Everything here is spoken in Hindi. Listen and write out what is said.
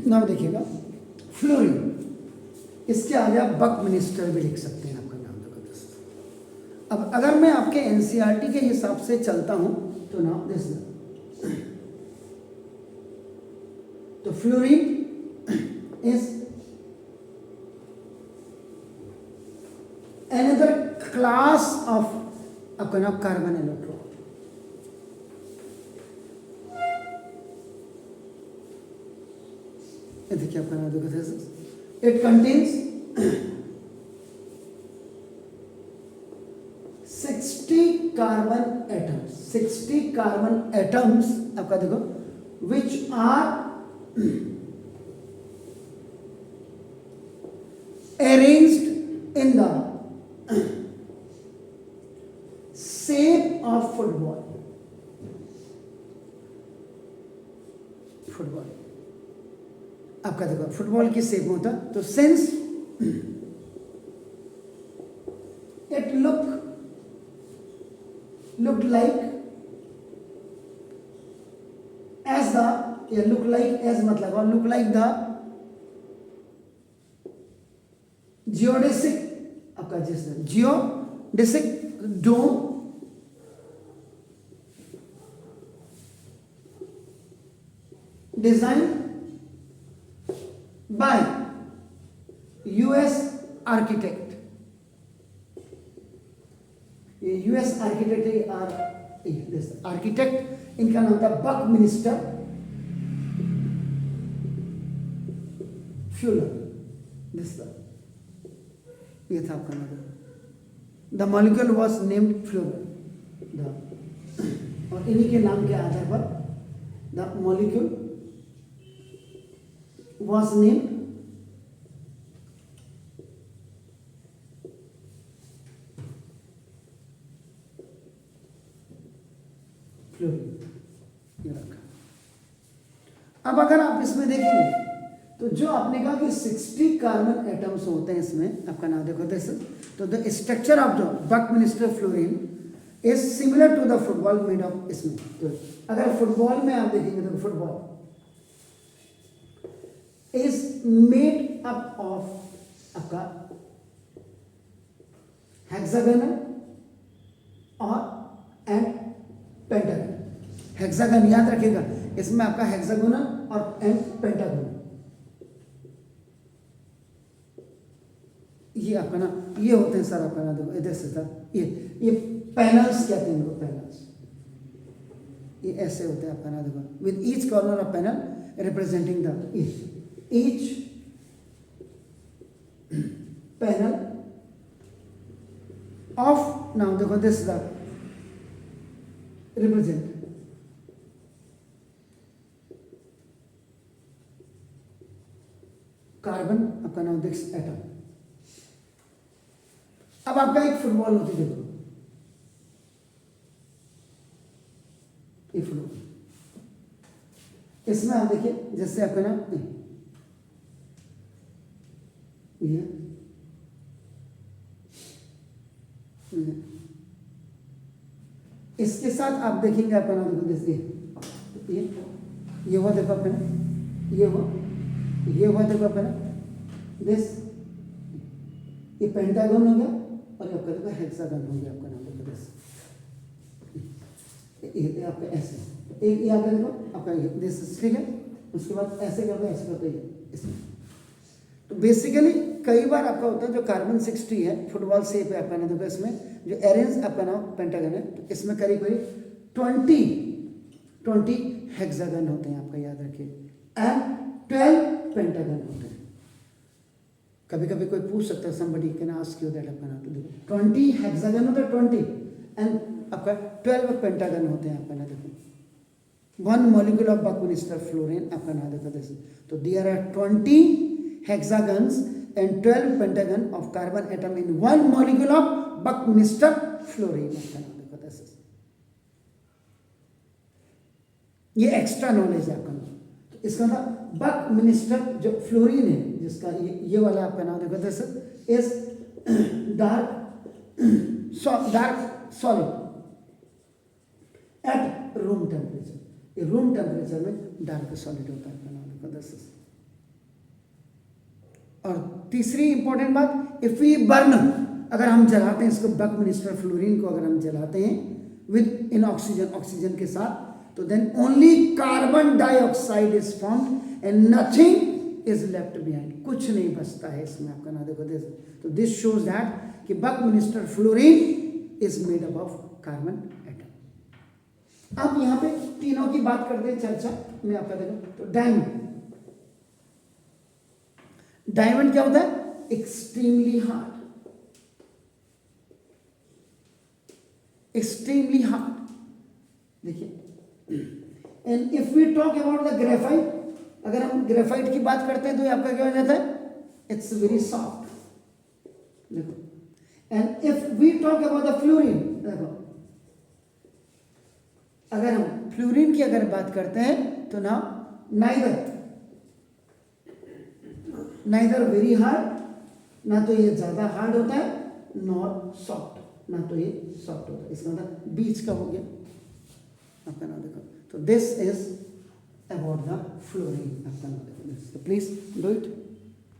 नाम देखिएगा फ्लोरीन, इसके आगे आप बकमिनिस्टर भी लिख सकते हैं, आपका नाम देखो दोस्तों। अब अगर मैं आपके एनसीईआरटी के हिसाब से चलता हूं तो नाउ दिस, तो fluorine is another class of आपका नाम कार्बन इलेक्ट्रॉन। ये देखिए आपका नाम देखो, it contains 60 carbon atoms, 60 carbon atoms आपका देखो, which are arranged in the shape of football, football आपका देखो फुटबॉल की शेप में होता, तो since it looked like as the, ये look like as मतलब look like the जियोडेसिक आपका जिस geodesic dome design by US architect, ये यूएस आर्किटेक्ट आर्किटेक्ट इनका नाम था बकमिनिस्टर फ्यूलर, दिस ये था आपका नाम। The molecule was named floral, और इन्हीं के नाम के आधार पर the molecule was named fluorine, ये रखा। अब अगर आप इसमें देखेंगे तो जो आपने कहा कि 60 कार्बन एटम्स होते हैं इसमें, आपका नाम देखो दिस, तो the structure of the buckminster fullerene is similar to the football made of, इसमें तो अगर फुटबॉल में आप देखेंगे तो football is made up of आपका हेक्सागोनल और एंड पेंटागन। हेक्सागन याद रखिएगा, इसमें आपका हेक्सागोनल और एंड पेंटागन, ये आपका ना ये होते हैं सर, आपका ना देखो इधर से था, ये पैनल्स कहते हैं इनको, पैनल्स ये ऐसे होते हैं आपका ना देखो, with each corner of panel representing the each panel of, now देखो दिस द रिप्रेजेंट कार्बन, आपका नाम दिस एटम। अब आपका एक फुटबॉल होती है, देखो ये फुटबॉल, इसमें आप देखिए जैसे आपका नाम ये इसके साथ आप देखेंगे आपका नाम देखो जैसे ये हुआ देखो आपका ना, ये हुआ देखो आपका ना दिस, ये पेंटागन हो गया और आपका देखो हेक्सागन हो गया, आपका नाम देखो दिस, ये आपका ऐसे एक ये आपका देखो आपका ये दिस, ठीक है। उसके बाद ऐसे करते हैं, ऐसे करते हैं इसमें, तो बेसिकली कई बार आपका होता है जो कार्बन 60 है फुटबॉल शेप है आपका नाम देखो, इसमें जो अरेंज आपका नाम पेंटागन है, तो इसमें करीब 20 हेक्सागन होते हैं, आपका याद रखिए, एंड 12 पेंटागन होते हैं। कभी कभी कोई पूछ सकता है, somebody can ask you that, आपका नाम तो देखो 20 हेक्सागन होता है 20, एंड आपका 12 पेंटागन होते हैं, आपका नाम देखो, वन मॉलिक्यूल ऑफ बकमिनिस्टर फ्लोरीन, आपका नाम देखो दिस, तो there are 20 hexagons and 12 pentagon of carbon atom in one molecule of Buckminster fluorine, आपका नाम देखो दिस, ये एक्स्ट्रा नॉलेज है आपका नाम। तो इसका नाम बकमिनिस्टर जो फ्लोरीन है, जिसका ये वाला आपका नाम देखो this is dark solid at room temperature, ये रूम टेम्परेचर में डार्क सॉलिड होता है, आपका नाम देखो दिस। और तीसरी इंपॉर्टेंट बात, इफ वी बर्न, अगर हम जलाते हैं इसको बकमिनिस्टर फ्लोरीन को अगर हम जलाते हैं विद इन ऑक्सीजन, ऑक्सीजन के साथ, तो then only carbon dioxide is formed and nothing is left behind, कुछ नहीं बचता है इसमें आपका ना। देखो दिस, तो दिस शोज दैट कि buckminster fullerene is made up of carbon atom. अब यहाँ पे तीनों की बात करते हैं चर्चा में आपका। देखो तो डायमंड, डायमंड क्या होता है? Extremely hard, extremely hard. देखिए, and if we talk about the graphite, अगर हम ग्रेफाइट की बात करते हैं तो ये आपका क्या हो जाता है? It's very soft. देखो, and if we talk about the fullerene, देखो अगर हम फ्लोरीन की अगर बात करते हैं तो ना नाइदर वेरी हार्ड, ना तो ये ज्यादा हार्ड होता है, नॉर सॉफ्ट, ना तो ये सॉफ्ट होता है। इसका मतलब बीच का हो गया आपका नाम। देखो तो this is about the fluorine आपका नाम। देखो, प्लीज डू इट।